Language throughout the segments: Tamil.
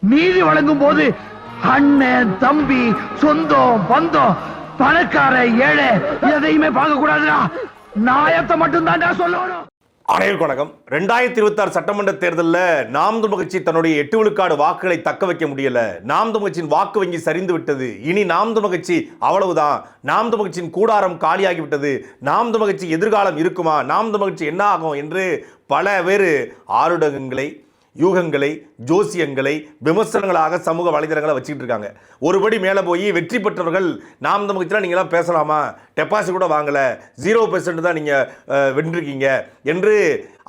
நீதி வழங்கும் போது அண்ணன் தம்பி சொந்தம் பந்தம் பணக்கார ஏழை எதையுமே பார்க்க கூடாதுடா. நாயத்தை மட்டும் தான் சொல்லணும். அனைவருக்கும் வணக்கம். 2026 சட்டமன்ற தேர்தலில் நாம் தமிழர் கட்சி தன்னுடைய 8 விழுக்காடு வாக்குகளை தக்க வைக்க முடியல. நாம் தமிழர் கட்சியின் வாக்கு வங்கி சரிந்து விட்டது. இனி நாம் தமிழர் கட்சி அவ்வளவுதான். நாம் தமிழர் கட்சியின் கூடாரம் காலியாகிவிட்டது. நாம் தமிழர் கட்சி எதிர்காலம் இருக்குமா, நாம் தமிழர் கட்சி என்ன ஆகும் என்று பல வேறு ஆருடகங்களை, யூகங்களை, ஜோசியங்களை, விமர்சனங்களாக சமூக வலைதளங்களை வச்சுக்கிட்டு இருக்காங்க. ஒருபடி மேலே போய் வெற்றி பெற்றவர்கள் நாம் தமிழர் கட்சியில் நீங்களாம் பேசலாமா, டெபாசிட் கூட வாங்கலை, 0% தான் நீங்கள் வென்றிருக்கீங்க என்று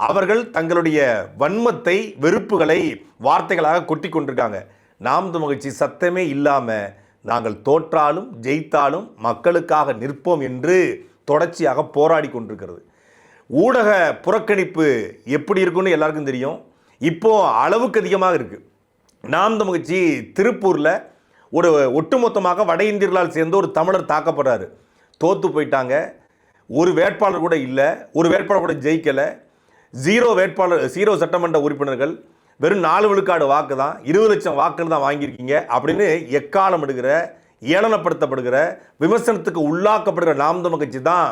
அவர்கள் தங்களுடைய வன்மத்தை, வெறுப்புகளை வார்த்தைகளாக கொட்டி கொண்டிருக்காங்க. நாம் தமிழர் கட்சி சத்தமே இல்லாமல் நாங்கள் தோற்றாலும் ஜெயித்தாலும் மக்களுக்காக நிற்போம் என்று தொடர்ச்சியாக போராடி கொண்டிருக்கிறது. ஊடக புறக்கணிப்பு எப்படி இருக்குன்னு எல்லாருக்கும் தெரியும். இப்போ அளவுக்கு அதிகமாக இருக்குது. நாம் தமிழர் கட்சி திருப்பூரில் ஒரு ஒட்டுமொத்தமாக வட இந்தியர்களால் சேர்ந்து ஒரு தமிழர் தாக்கப்படுறாரு. தோற்று போயிட்டாங்க. ஒரு வேட்பாளர் கூட இல்லை, ஒரு வேட்பாளர் கூட ஜெயிக்கலை. 0 சட்டமன்ற உறுப்பினர்கள், வெறும் 4 விழுக்காடு வாக்கு தான், 20 லட்சம் வாக்குகள் தான் வாங்கியிருக்கீங்க அப்படின்னு எக்காலம் எடுக்கிற, ஏளனப்படுத்தப்படுகிற, விமர்சனத்துக்கு உள்ளாக்கப்படுகிற நாம் தமிழர் கட்சி தான்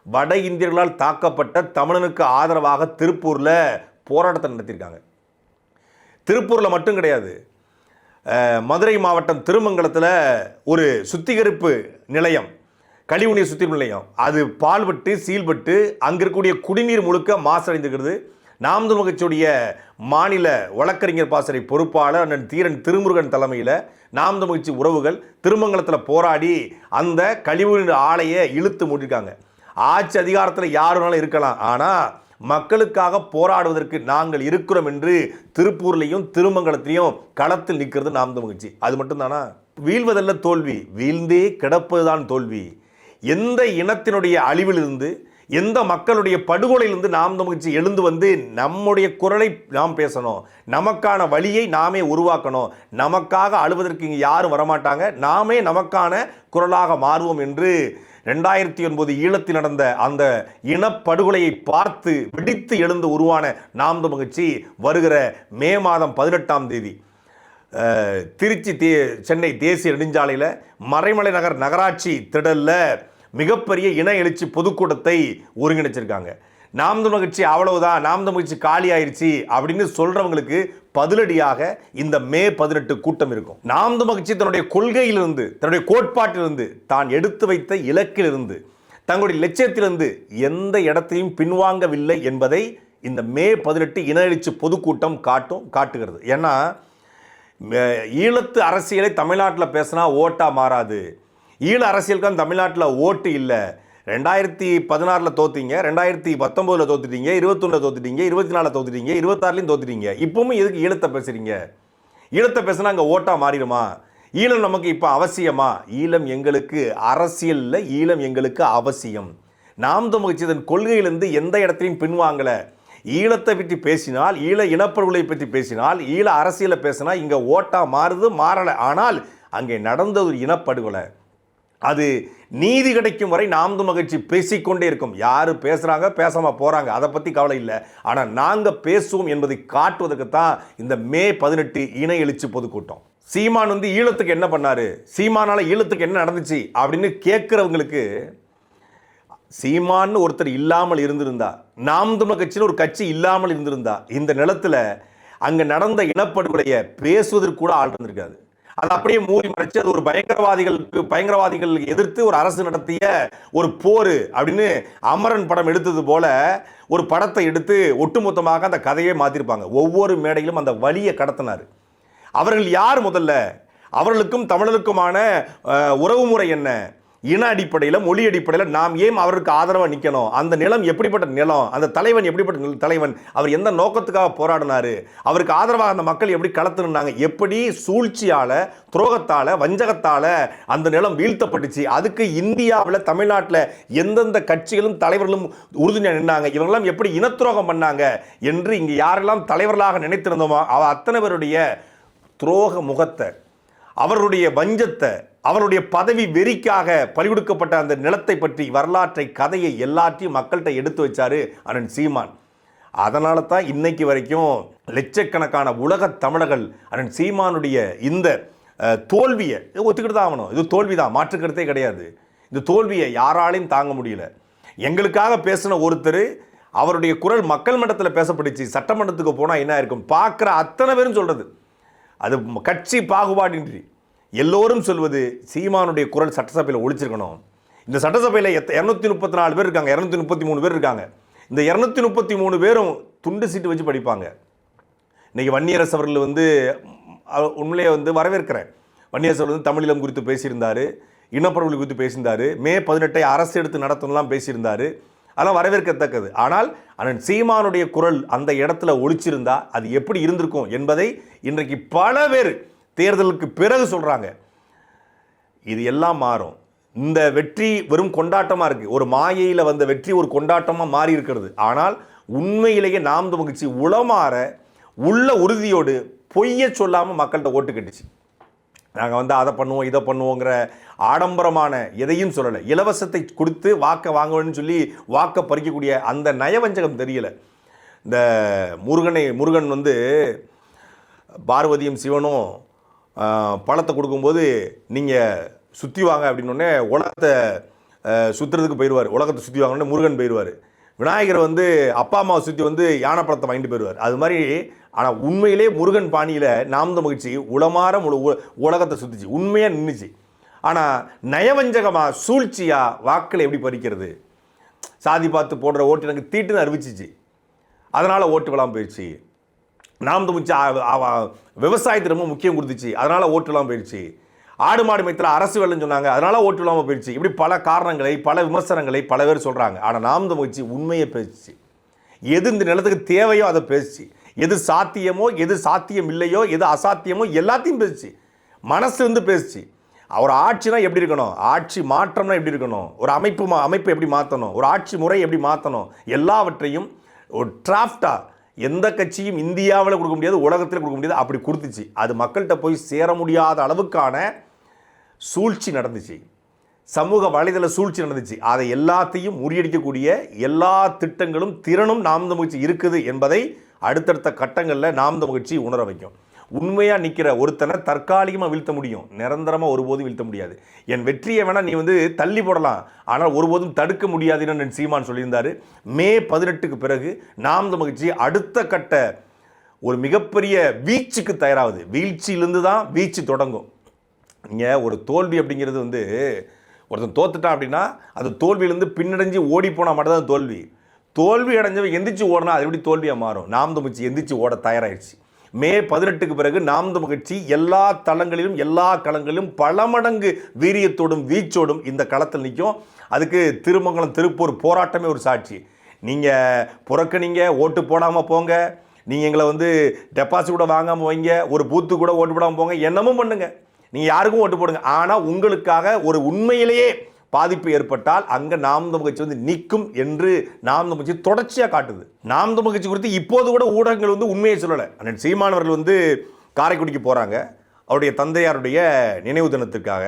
வட இந்தியர்களால் தாக்கப்பட்ட தமிழனுக்கு ஆதரவாக திருப்பூரில் போராட்டத்தை நடத்தியிருக்காங்க. திருப்பூரில் மட்டும் கிடையாது, மதுரை மாவட்டம் திருமங்கலத்தில் ஒரு சுத்திகரிப்பு நிலையம், கழிவுநீர் சுத்திகரிப்பு நிலையம், அது பால்பட்டு சீல்பட்டு அங்கே இருக்கக்கூடிய குடிநீர் முழுக்க மாசடைந்திருக்கிறது. நாம் தமிழர் கட்சியுடைய மாநில வழக்கறிஞர் பாசறை பொறுப்பாளர் அண்ணன் தீரன் திருமுருகன் தலைமையில் நாம் தமிழர் கட்சி உறவுகள் திருமங்கலத்தில் போராடி அந்த கழிவுநீர் ஆலையை இழுத்து மூடிருக்காங்க. ஆட்சி அதிகாரத்தில் யாருனாலும் இருக்கலாம், ஆனால் மக்களுக்காக போராடுவதற்கு நாங்கள் இருக்கிறோம் என்று திருப்பூர்லையும் திருமங்கலத்திலையும் களத்தில் நிற்கிறது நாம் தமிழர் கட்சி. அது மட்டும்தானா? வீழ்வதல்ல தோல்வி, வீழ்ந்தே கிடப்பதுதான் தோல்வி. எந்த இனத்தினுடைய அழிவிலிருந்து, எந்த மக்களுடைய படுகொலையிலிருந்து நாம் தமிழர் கட்சி எழுந்து வந்து நம்முடைய குரலை நாம் பேசணும், நமக்கான வழியை நாமே உருவாக்கணும், நமக்காக அழுவதற்கு இங்கே யாரும் வரமாட்டாங்க, நாமே நமக்கான குரலாக மாறுவோம் என்று 2009 ஈழத்தில் நடந்த அந்த இனப்படுகொலையை பார்த்து வெடித்து எழுந்து உருவான நாம் தமிழர் கட்சி வருகிற மே மாதம் 18ஆம் தேதி திருச்சி சென்னை தேசிய நெடுஞ்சாலையில் மறைமலை நகர் நகராட்சி திடலில் மிகப்பெரிய இன எழுச்சி பொதுக்கூட்டத்தை ஒருங்கிணைச்சிருக்காங்க. நாம் தமிழர் கட்சி அவ்வளவுதான், நாம் தமிழர் கட்சி காலி ஆயிடுச்சு அப்படின்னு சொல்றவங்களுக்கு பதிலடியாக இந்த மே 18 கூட்டம் இருக்கும். நாம் தமிழர் கட்சி தன்னுடைய கொள்கையிலிருந்து, தன்னுடைய கோட்பாட்டிலிருந்து, தான் எடுத்து வைத்த இலக்கிலிருந்து, தங்களுடைய லட்சியத்திலிருந்து எந்த இடத்தையும் பின்வாங்கவில்லை என்பதை இந்த மே 18 இன எழுச்சி பொதுக்கூட்டம் காட்டுகிறது. ஏன்னா ஈழத்து அரசியலை தமிழ்நாட்டில் பேசினா ஓட்டா மாறாது. ஈழ அரசியலுக்கு தமிழ்நாட்டில் ஓட்டு இல்லை. 2016 தோத்தீங்க, 2019 தோத்துட்டீங்க, 21 தோத்துட்டீங்க, 24 தோத்துட்டீங்க, 26 தோத்துட்டீங்க. இப்பவும் எதுக்கு ஈழத்தை பேசுறீங்க? ஈழத்தை பேசினா அங்கே ஓட்டா மாறிடுமா? ஈழம் நமக்கு இப்போ அவசியமா? ஈழம் எங்களுக்கு அரசியல் இல்லை, ஈழம் எங்களுக்கு அவசியம். நாம் தமிழர் கட்சி தன் கொள்கையிலிருந்து எந்த இடத்தையும் பின்வாங்கலை. ஈழத்தை பற்றி பேசினால், ஈழ இனப்படுகொலை பற்றி பேசினால், ஈழ அரசியலை பேசினா இங்கே ஓட்டா மாறுது, மாறலை. ஆனால் அங்கே நடந்த ஒரு இனப்படுகொலை, அது நீதி கிடைக்கும் வரை நாம் தமிழர் கட்சி பேசிக்கொண்டே இருக்கும். யார் பேசுகிறாங்க, பேசாமல் போகிறாங்க, அதை பற்றி கவலை இல்லை. ஆனால் நாங்கள் பேசுவோம் என்பதை காட்டுவதற்கு தான் இந்த மே 18 இன எழுச்சி பொதுக்கூட்டம். சீமான் வந்து ஈழத்துக்கு என்ன பண்ணாரு, சீமானால ஈழத்துக்கு என்ன நடந்துச்சு அப்படின்னு கேட்குறவங்களுக்கு, சீமான்னு ஒருத்தர் இல்லாமல் இருந்திருந்தா, நாம் தமிழர் கட்சின்னு ஒரு கட்சி இல்லாமல் இருந்திருந்தா, இந்த நிலத்தில் அங்கே நடந்த இனப்படுகொலையை பேசுவதற்கு கூட ஆள் இருந்திருக்காது. அது அப்படியே மூடி மறைச்சு அது ஒரு பயங்கரவாதிகள் எதிர்த்து ஒரு அரசு நடத்திய ஒரு போர் அப்படின்னு அமரன் படம் எடுத்தது போல ஒரு படத்தை எடுத்து ஒட்டுமொத்தமாக அந்த கதையை மாற்றிருப்பாங்க. ஒவ்வொரு மேடையிலும் அந்த வழியை கடத்தினார். அவர்கள் யார்? முதல்ல அவர்களுக்கும் தமிழருக்குமான உறவுமுறை என்ன? இன அடிப்படையில், மொழி அடிப்படையில் நாம் ஏன் அவருக்கு ஆதரவாக நிற்கணும்? அந்த நிலம் எப்படிப்பட்ட நிலம்? அந்த தலைவன் எப்படிப்பட்ட தலைவன்? அவர் எந்த நோக்கத்துக்காக போராடினார்? அவருக்கு ஆதரவாக அந்த மக்கள் எப்படி களத்துனாங்க? எப்படி சூழ்ச்சியால், துரோகத்தால், வஞ்சகத்தால் அந்த நிலம் வீழ்த்தப்பட்டுச்சு? அதுக்கு இந்தியாவில், தமிழ்நாட்டில் எந்தெந்த கட்சிகளும் தலைவர்களும் உறுதுணையாக நின்னாங்க? இவங்கெல்லாம் எப்படி இனத்துரோகம் பண்ணாங்க என்று இங்கே யாரெல்லாம் தலைவர்களாக நினைத்திருந்தோமோ அத்தனை பேருடைய துரோக முகத்தை, அவருடைய வஞ்சத்தை, அவருடைய பதவி வெறிக்காக பறிகொடுக்கப்பட்ட அந்த நிலத்தை பற்றி வரலாற்றை, கதையை எல்லாத்தையும் மக்கள்கிட்ட எடுத்து வச்சாரு அண்ணன் சீமான். அதனால தான் இன்னைக்கு வரைக்கும் லட்சக்கணக்கான உலக தமிழர்கள் அண்ணன் சீமானுடைய இந்த தோல்வியை ஒத்துக்கிட்டு தான் ஆகணும். இது தோல்வி தான், மாற்றுக்கருத்தே கிடையாது. இந்த தோல்வியை யாராலையும் தாங்க முடியல. எங்களுக்காக பேசின ஒருத்தர், அவருடைய குரல் மக்கள் மன்றத்தில் பேசப்பட்டுச்சு, சட்டமன்றத்துக்கு போனால் என்ன இருக்கும் பார்க்குற அத்தனை பேரும் சொல்கிறது, அது கட்சி பாகுபாடின்றி எல்லோரும் சொல்வது சீமானுடைய குரல் சட்டசபையில் ஒழிச்சிருக்கணும். இந்த சட்டசபையில் 234 பேர் இருக்காங்க, 233 பேர் இருக்காங்க. இந்த 233 பேரும் துண்டு சீட்டு வச்சு படிப்பாங்க. இன்றைக்கி வன்னியரசு அவர்கள் உண்மையிலே வரவேற்கிறேன். வன்னியரசு அவர்கள் தமிழீழம் குறித்து பேசியிருந்தார், இனப்படுகொலை குறித்து பேசியிருந்தார், மே 18 அரசு எடுத்து நடத்தணும்லாம் பேசியிருந்தார். அதெல்லாம் வரவேற்கத்தக்கது. ஆனால் அண்ணன் சீமானுடைய குரல் அந்த இடத்துல ஒழிச்சிருந்தா அது எப்படி இருந்திருக்கும் என்பதை இன்றைக்கு பல பேர் தேர்தலுக்கு பிறகு சொல்கிறாங்க. இது எல்லாம் மாறும். இந்த வெற்றி வெறும் கொண்டாட்டமாக இருக்குது. ஒரு மாயையில் வந்த வெற்றி ஒரு கொண்டாட்டமாக மாறி இருக்கிறது. ஆனால் உண்மையிலேயே நாம் தமிழர் கட்சி உளமாற உள்ள உறுதியோடு பொய்யை சொல்லாமல் மக்கள்கிட்ட ஓட்டு கட்டுச்சு. நாங்கள் அதை பண்ணுவோம் இதை பண்ணுவோங்கிற ஆடம்பரமான எதையும் சொல்லலை. இலவசத்தை கொடுத்து வாக்கை வாங்கணும்னு சொல்லி வாக்கை பறிக்கக்கூடிய அந்த நயவஞ்சகம் தெரியலை. இந்த முருகன் பார்வதியும் சிவனும் பழத்தை கொடுக்கும்போது நீங்கள் சுற்றி வாங்க அப்படின்னோடனே உலகத்தை சுற்றுறதுக்கு போயிடுவார். உலகத்தை சுற்றி வாங்கணுன்னே முருகன் போயிடுவார். விநாயகர் அப்பா அம்மாவை சுற்றி யானை பழத்தை வாங்கிட்டு போயிடுவார். அது மாதிரி. ஆனால் உண்மையிலே முருகன் பாணியில் நாம் தமிழர் கட்சி உளமாற உலகத்தை சுற்றிச்சு, உண்மையாக நின்றுச்சு. ஆனால் நயவஞ்சகமாக சூழ்ச்சியாக வாக்களை எப்படி பறிக்கிறது, சாதி பார்த்து போடுற ஓட்டு எனக்கு தீட்டுன்னு அறிவிச்சிச்சு. அதனால் ஓட்டு விழாமல் போயிடுச்சு. நாம் தமிழ் கட்சி விவசாயத்தை ரொம்ப முக்கியம் கொடுத்துச்சு, அதனால் ஓட்டு விழாமல் போயிடுச்சு. ஆடு மாடு மையத்தில் அரசு வேலைன்னு சொன்னாங்க, அதனால் ஓட்டு இல்லாமல் போயிடுச்சு. இப்படி பல காரணங்களை பல விமர்சனங்களை பல பேர் சொல்கிறாங்க. ஆனால் நாம் தமிழர் கட்சி உண்மையை பேசிச்சு. எது இந்த நிலத்துக்கு தேவையோ அதை பேசிச்சு. எது சாத்தியமோ எது சாத்தியம் இல்லையோ எது அசாத்தியமோ எல்லாத்தையும் பேசிச்சு. மனசுலேருந்து பேசிச்சு. ஒரு ஆட்சினா எப்படி இருக்கணும், ஆட்சி மாற்றம்னா எப்படி இருக்கணும், ஒரு அமைப்பை எப்படி மாற்றணும், ஒரு ஆட்சி முறை எப்படி மாற்றணும், எல்லாவற்றையும் ஒரு டிராஃப்டாக எந்த கட்சியும் இந்தியாவில் கொடுக்க முடியாது, உலகத்தில் கொடுக்க முடியாது, அப்படி கொடுத்துச்சு. அது மக்கள்கிட்ட போய் சேர முடியாத அளவுக்கான சூழ்ச்சி நடந்துச்சு. சமூக வலைதள சூழ்ச்சி நடந்துச்சு. அதை எல்லாத்தையும் முறியடிக்கக்கூடிய எல்லா திட்டங்களும் திறனும் நாம் தமிழர் கட்சி இருக்குது என்பதை அடுத்தடுத்த கட்டங்களில் நாம் தமிழர் கட்சி உணர வைக்கும். உண்மையாக நிற்கிற ஒருத்தனை தற்காலிகமாக வீழ்த்த முடியும், நிரந்தரமாக ஒருபோதும் வீழ்த்த முடியாது. என் வெற்றியை வேணால் நீ தள்ளி போடலாம், ஆனால் ஒருபோதும் தடுக்க முடியாதுன்னு சீமான் சொல்லியிருந்தார். மே 18க்கு பிறகு நாம் தமிழர் கட்சி அடுத்த கட்ட ஒரு மிகப்பெரிய வீழ்ச்சிக்கு தயாராகுது. வீழ்ச்சியிலிருந்து தான் வீழ்ச்சி தொடங்கும். இங்கே ஒரு தோல்வி அப்படிங்கிறது ஒருத்தன் தோத்துட்டான் அப்படின்னா அது தோல்வியிலேருந்து பின்னடைஞ்சு ஓடி போனால் மட்டும்தான் தோல்வி. தோல்வி அடைஞ்சவன் எந்திரிச்சு ஓடனா அது எப்படி தோல்வியாக மாறும். நாம் தமிழர் கட்சி எந்திரிச்சு ஓட தயாராகிடுச்சு. மே 18க்கு பிறகு நாம் தமிழர் கட்சி எல்லா தளங்களிலும் எல்லா களங்களிலும் பல மடங்கு வீரியத்தோடும் வீச்சோடும் இந்த களத்தில் நிற்கும். அதுக்கு திருமங்கலம் திருப்பூர் போராட்டமே ஒரு சாட்சி. நீங்கள் புறக்கணிங்க, ஓட்டு போடாமல் போங்க, நீங்கள் எங்களை டெபாசிட் கூட வாங்காமல் வைங்க, ஒரு பூத்து கூட ஓட்டு போடாமல் போங்க, என்னமும் பண்ணுங்க, நீங்கள் யாருக்கும் ஓட்டு போடுங்க. ஆனால் உங்களுக்காக ஒரு உண்மையிலேயே பாதிப்பு ஏற்பட்டால் அங்கே நாம் தமிழர் கட்சி நிற்கும் என்று நாம் தமிழர் கட்சி தொடர்ச்சியாக காட்டுது. நாம் தமிழர் கட்சி குறித்து இப்போது கூட ஊடகங்கள் உண்மையை சொல்லலை. அண்ணன் சீமானவர்கள் காரைக்குடிக்கு போகிறாங்க அவருடைய தந்தையாருடைய நினைவு தினத்திற்காக.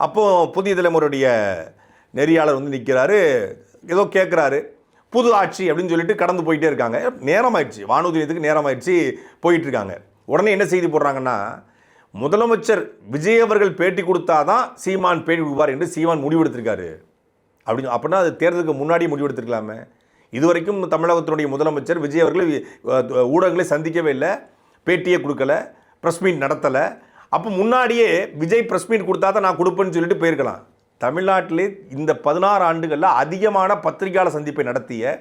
அப்போது புதிய தலைமுறையுடைய நெறியாளர் நிற்கிறாரு, ஏதோ கேட்குறாரு, புது ஆட்சி அப்படின்னு சொல்லிட்டு கடந்து போயிட்டே இருக்காங்க. நேரமாயிடுச்சு, வானூதியத்துக்கு நேரமாயிடுச்சு, போயிட்டுருக்காங்க. உடனே என்ன செய்தி போடுறாங்கன்னா, முதலமைச்சர் விஜய் அவர்கள் பேட்டி கொடுத்தாதான் சீமான் பேட்டி கொடுப்பார் என்று சீமான் முடிவெடுத்திருக்காரு அப்படின்னு. அப்படின்னா அது தேர்தலுக்கு முன்னாடியே முடிவெடுத்திருக்கலாமே. இதுவரைக்கும் தமிழகத்தினுடைய முதலமைச்சர் விஜய் அவர்கள் ஊடகங்களை சந்திக்கவே இல்லை, பேட்டியே கொடுக்கல, ப்ரெஸ் மீட் நடத்தலை. அப்போ முன்னாடியே விஜய் ப்ரெஸ் மீட் கொடுத்தா தான் நான் கொடுப்பேன்னு சொல்லிட்டு போயிருக்கலாம். தமிழ்நாட்டிலே இந்த 16 ஆண்டுகளில் அதிகமான பத்திரிகையாளர் சந்திப்பை நடத்திய,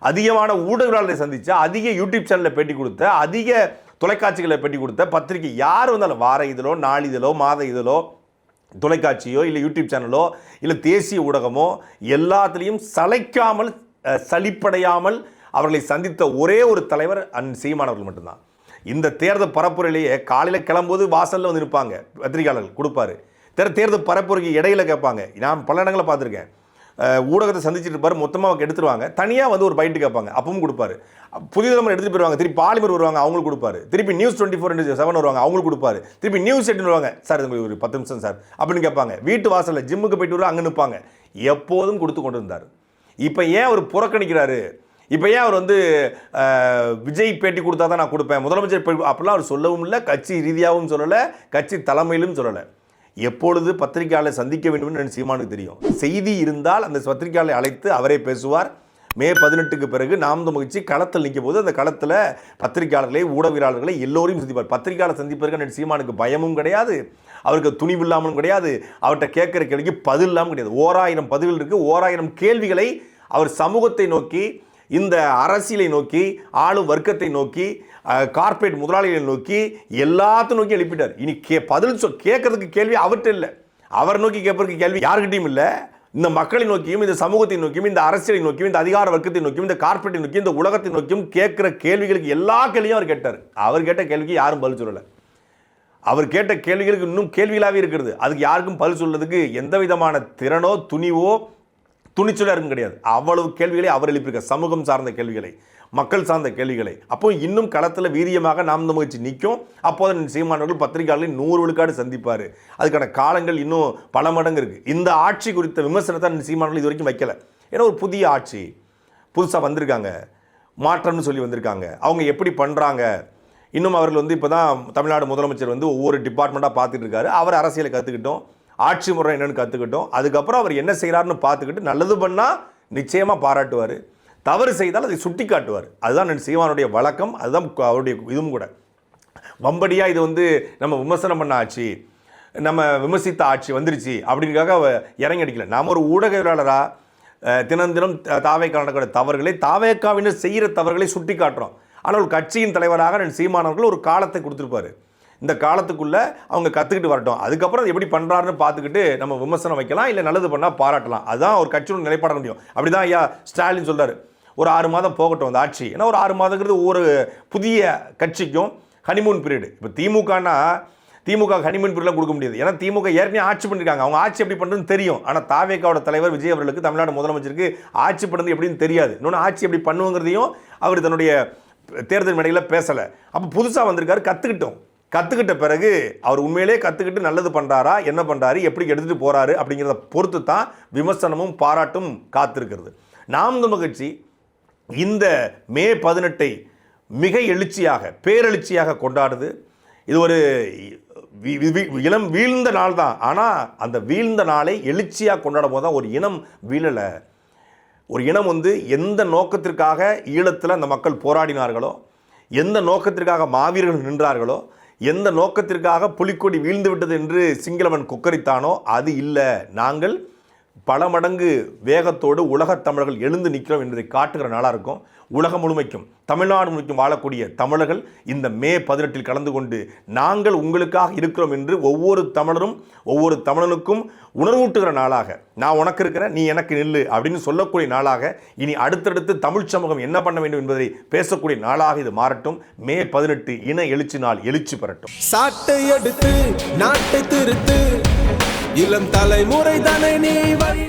அதிகமான ஊடகங்களை சந்தித்த, அதிக யூடியூப் சேனலில் பேட்டி கொடுத்த, அதிக தொலைக்காட்சிகளை பேட்டி கொடுத்த பத்திரிகை யார் வந்தாலும், வார இதழோ நாளிதழோ மாத இதழோ தொலைக்காட்சியோ இல்லை யூடியூப் சேனலோ இல்லை தேசிய ஊடகமோ எல்லாத்துலேயும் சளைக்காமல் சலிப்படையாமல் அவர்களை சந்தித்த ஒரே ஒரு தலைவர் சீமானவர்கள் மட்டும்தான். இந்த தேர்தல் பரப்புரையிலேயே காலையில் கிளம்பும்போது வாசலில் நிற்பாங்க, பத்திரிகையாளர்கள் கொடுப்பாரு. தேர்தல் பரப்புரைக்கு இடையில கேட்பாங்க. நான் பல இடங்களை பார்த்துருக்கேன். ஊடகத்தை சந்திச்சுட்டு இருப்பார், மொத்தமாக எடுத்துருவாங்க, தனியாக ஒரு பைட்டு கேட்பாங்க, அப்பவும் கொடுப்பாரு. புதிய தலைமுறை எடுத்துகிட்டு போயிருவாங்க, திருப்பி பாலிமர் வருவாங்க, அவங்களுக்கு கொடுப்பாரு. திருப்பி நியூஸ் 24/7 வருவாங்க, அவங்களுக்கு கொடுப்பாரு. திருப்பி நியூஸ் 8 வருவாங்க, சார் ஒரு 10 நிமிஷம் சார் அப்படின்னு கேட்பாங்க. வீட்டு வாசலில் ஜிம்முக்கு போயிட்டு வருவாங்க, அங்கே நிற்பாங்க. எப்போதும் கொடுத்து கொண்டு இருந்தார். இப்போ ஏன் அவர் புறக்கணிக்கிறாரு, இப்போ ஏன் அவர் வந்து விஜய் பேட்டி கொடுத்தா தான் நான் கொடுப்பேன், முதலமைச்சர் அப்படிலாம் அவர் சொல்லவும் இல்லை, கட்சி ரீதியாகவும் சொல்லலை, கட்சி தலைமையிலும் சொல்லலை. எப்பொழுது பத்திரிகையாளரை சந்திக்க வேண்டும் என்று சீமானுக்கு தெரியும். செய்தி இருந்தால் அந்த பத்திரிகையாளரை அழைத்து அவரே பேசுவார். மே 18க்கு பிறகு நாம் தமிழர் கட்சி களத்தில் நிற்கும் போது அந்த களத்தில் பத்திரிகையாளர்களை, ஊடகவியலாளர்களை எல்லோரையும் சந்திப்பார். பத்திரிகையாளர் சந்திப்பதற்கு சீமானுக்கு பயமும் கிடையாது, அவருக்கு துணிவு இல்லாமலும் கிடையாது, அவர்கிட்ட கேட்குற கேள்விக்கு பதில் இல்லாமல் கிடையாது. 1000 பதில்கள் இருக்குது. 1000 கேள்விகளை அவர் சமூகத்தை நோக்கி, இந்த அரசியலை நோக்கி, ஆளும் வர்க்கத்தை நோக்கி, கார்ப்பரேட் முதலாளிகளை நோக்கி, எல்லாத்தையும் நோக்கி எழுப்பிட்டார். இனி பதில் கேட்கறதுக்கு கேள்வி அவர்கிட்ட இல்லை, அவர் நோக்கி கேட்பதற்கு கேள்வி யாருக்கிட்டையும் இல்லை. இந்த மக்களை நோக்கியும், இந்த சமூகத்தை நோக்கியும், இந்த அரசியலை நோக்கியும், இந்த அதிகார வர்க்கத்தை நோக்கியும், இந்த கார்ப்பரேட்டை நோக்கியும், இந்த உலகத்தை நோக்கியும் கேட்கிற கேள்விகளுக்கு எல்லா கேள்வியும் அவர் கேட்டார். அவர் கேட்ட கேள்விக்கு யாரும் பதில் சொல்லலை. அவர் கேட்ட கேள்விகளுக்கு இன்னும் கேள்விகளாகவே இருக்கிறது. அதுக்கு யாருக்கும் பதில் சொல்றதுக்கு எந்த விதமான திறனோ துணிவோ துணிச்சலாக இருக்கும் கிடையாது. அவ்வளவு கேள்விகளை அவர் எழுப்பியிருக்க, சமூகம் சார்ந்த கேள்விகளை, மக்கள் சார்ந்த கேள்விகளை. அப்போ இன்னும் களத்தில் வீரியமாக நாம் தமிழர் கட்சி நிற்கும். அப்போது சீமானவர்கள் பத்திரிகையாளர்களை 100 விழுக்காடு சந்திப்பார். அதுக்கான காலங்கள் இன்னும் பல மடங்கு இருக்குது. இந்த ஆட்சி குறித்த விமர்சனத்தை சீமானவர்கள் இது வரைக்கும் வைக்கல. ஏன்னா ஒரு புதிய ஆட்சி, புதுசாக வந்திருக்காங்க, மாற்றம்னு சொல்லி வந்திருக்காங்க, அவங்க எப்படி பண்ணுறாங்க. இன்னும் அவர்கள் வந்து இப்போ தான் தமிழ்நாடு முதலமைச்சர் வந்து ஒவ்வொரு டிபார்ட்மெண்ட்டாக பார்த்துட்டு இருக்காரு. அவர் அரசியலை கற்றுக்கிட்டோம், ஆட்சி முறை என்னென்னு கற்றுக்கிட்டோம். அதுக்கப்புறம் அவர் என்ன செய்கிறாருன்னு பார்த்துக்கிட்டு நல்லது பண்ணால் நிச்சயமாக பாராட்டுவார், தவறு செய்தால் அதை சுட்டி காட்டுவார். அதுதான் சீமானுடைய வழக்கம், அதுதான் அவருடைய இதுவும் கூட. வம்படியாக இது வந்து நம்ம விமர்சனம் பண்ண ஆட்சி, நம்ம விமர்சித்த ஆட்சி வந்துருச்சு அப்படிங்கிறதுக்காக இறங்கி அடிக்கல. நாம் ஒரு ஊடகவியலாளராக தினம் தினம் தாவேக்கா நடக்கிற தவறுகளை, தாவேக்காவினர் செய்கிற தவறுகளை சுட்டி காட்டுறோம். ஆனால் ஒரு கட்சியின் தலைவராக சீமானவர்கள் ஒரு காலத்தை கொடுத்துருப்பாரு. இந்த காலத்துக்குள்ளே அவங்க கற்றுக்கிட்டு வரட்டும், அதுக்கப்புறம் எப்படி பண்ணுறாருன்னு பார்த்துக்கிட்டு நம்ம விமர்சனம் வைக்கலாம், இல்லை நல்லது பண்ணால் பாராட்டலாம். அதுதான் ஒரு கட்சியோட நிலைப்பாட முடியும். அப்படி தான் ஐயா ஸ்டாலின் சொல்கிறார், ஒரு 6 மாதம் போகட்டும் அந்த ஆட்சி. ஏன்னா ஒரு 6 மாதங்கிறது ஒரு புதிய கட்சிக்கும் ஹனிமூன் பீரியடு. இப்போ திமுக ஹனிமூன் பீரியட்லாம் கொடுக்க முடியாது. ஏன்னா திமுக ஏற்கனவே ஆட்சி பண்ணியிருக்காங்க, அவங்க ஆட்சி எப்படி பண்ணுறதுன்னு தெரியும். ஆனால் தாவேக்காவோட தலைவர் விஜய் அவர்களுக்கு, தமிழ்நாடு முதலமைச்சருக்கு ஆட்சி பண்ணுறது எப்படின்னு தெரியாது. இன்னொன்று ஆட்சி எப்படி பண்ணுவோங்கிறதையும் அவர் தன்னுடைய தேர்தல் மேடையில் பேசலை. அப்போ புதுசாக வந்திருக்காரு, கற்றுக்கிட்ட பிறகு அவர் உண்மையிலே கற்றுக்கிட்டு நல்லது பண்ணுறாரா, என்ன பண்ணுறாரு, எப்படி எடுத்துகிட்டு போகிறாரு அப்படிங்கிறத பொறுத்து தான் விமர்சனமும் பாராட்டும் காத்திருக்கிறது. நாம் தமிழர் கட்சி இந்த மே 18 மிக எழுச்சியாக, பேரெழுச்சியாக கொண்டாடுது. இது ஒரு இனம் வீழ்ந்த நாள் தான். ஆனால் அந்த வீழ்ந்த நாளை எழுச்சியாக கொண்டாடும் போது தான் ஒரு இனம் வீழலை. ஒரு இனம் வந்து எந்த நோக்கத்திற்காக ஈழத்தில் அந்த மக்கள் போராடினார்களோ, எந்த நோக்கத்திற்காக மாவீரர்கள் நின்றார்களோ, எந்த நோக்கத்திற்காக புலிக்கொடி வீழ்ந்து விட்டது என்று சிங்களவன் கொக்கரித்தானோ அது இல்லை. நாங்கள் பல மடங்கு வேகத்தோடு உலகத் தமிழர்கள் எழுந்து நிற்கிறோம் என்பதை காட்டுகிற நாளாக இருக்கும். உலகம் முழுமைக்கும், தமிழ்நாடு முழுமைக்கும் வாழக்கூடிய தமிழர்கள் இந்த மே 18 கலந்து கொண்டு நாங்கள் உங்களுக்காக இருக்கிறோம் என்று ஒவ்வொரு தமிழரும் ஒவ்வொரு தமிழனுக்கும் உணர்வூட்டுகிற நாளாக, நான் உனக்கு இருக்கிறேன் நீ எனக்கு நில்லு அப்படின்னு சொல்லக்கூடிய நாளாக, இனி அடுத்தடுத்து தமிழ் சமூகம் என்ன பண்ண வேண்டும் என்பதை பேசக்கூடிய நாளாக இது மாறட்டும். மே 18 இன எழுச்சி நாள் எழுச்சி பெறட்டும். சாட்டை எடுத்து நாட்டை திருத்து, இளம் தலைமுறை தானே நீ வழி